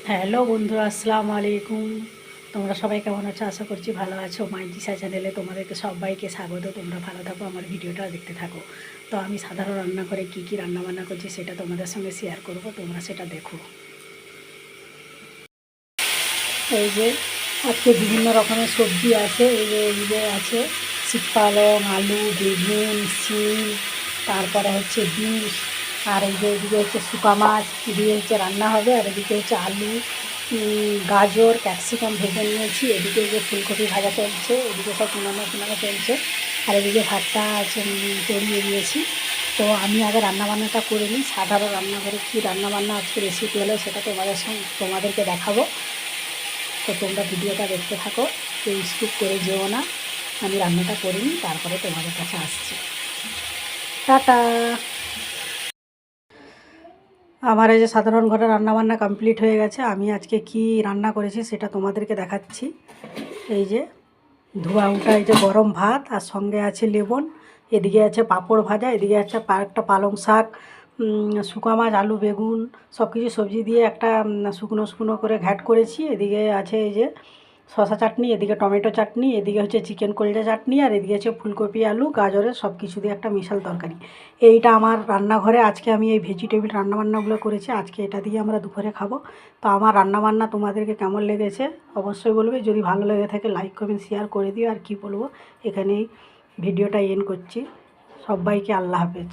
Hello বন্ধুরা, আসসালামু আলাইকুম। তোমরা সবাই কেমন আছো? আশা করছি ভালো আছো। মাই দিশা চ্যানেলে তোমাদেরকে সবাইকে স্বাগত। তোমরা ভালো থাকো, আমার ভিডিওটা দেখতে থাকো। তো আমি সাধারণ রান্নাঘরে কী কী রান্নাবান্না করছি সেটা তোমাদের সঙ্গে শেয়ার করব, তোমরা সেটা দেখো। এই যে আজকে বিভিন্ন রকমের সবজি আছে। এই যে আছে শীত পালং, আলু, বেগুন, শিম, তারপরে হচ্ছে বিনস, আর এই যে এদিকে হচ্ছে শুকা মাছ দিয়ে হচ্ছে রান্না হবে। আর এদিকে হচ্ছে আলু, গাজর, ক্যাপসিকাম ভেজে নিয়েছি। এদিকে যে ফুলকপি ভাজা চলছে, এদিকে সব কুনানো চলছে। আর এদিকে ভাতটা চড়িয়ে দিয়েছি। তো আমি আগে রান্নাবান্নাটা করে নিই। সাধারণ রান্নাঘরে কী রান্নাবান্না আজকে রেসিপি হলো সেটা তোমাদেরকে দেখাবো। তো তোমরা ভিডিওটা দেখতে থাকো, কেউ স্কিপ করে যেও না। আমি রান্নাটা করে নিই, তারপরে তোমাদের কাছে আসছি। টাটা। আমার এই যে সাধারণ ঘরে রান্নাবান্না কমপ্লিট হয়ে গেছে। আমি আজকে কি রান্না করেছি সেটা তোমাদেরকে দেখাচ্ছি। এই যে ধোয়া উঠা এই যে গরম ভাত, আর সঙ্গে আছে লেবন, এদিকে আছে পাঁপড় ভাজা, এদিকে আছে একটা পালং শাক, শুকা মাছ, আলু, বেগুন সব কিছু সবজি দিয়ে একটা শুকনো শুকনো করে ঘ্যাট করেছি। এদিকে আছে এই যে শশা চাটনি, এদিকে টমেটো চাটনি, এদিকে হচ্ছে চিকেন কলজা চাটনি, আর এদিকে হচ্ছে ফুলকপি, আলু, গাজরের সব কিছু দিয়ে একটা মিশাল তরকারি। এইটা আমার রান্নাঘরে আজকে আমি এই ভেজিটেবিল রান্নাবান্নাগুলো করেছি। আজকে এটা দিয়ে আমরা দুপুরে খাবো। তো আমার রান্নাবান্না তোমাদেরকে কেমন লেগেছে অবশ্যই বলবে। যদি ভালো লেগে থাকে লাইক কমেন্ট শেয়ার করে দিও। আর কি বলবো, এখানেই ভিডিওটা এন্ড করছি। সবাইকে আল্লাহ হাফেজ।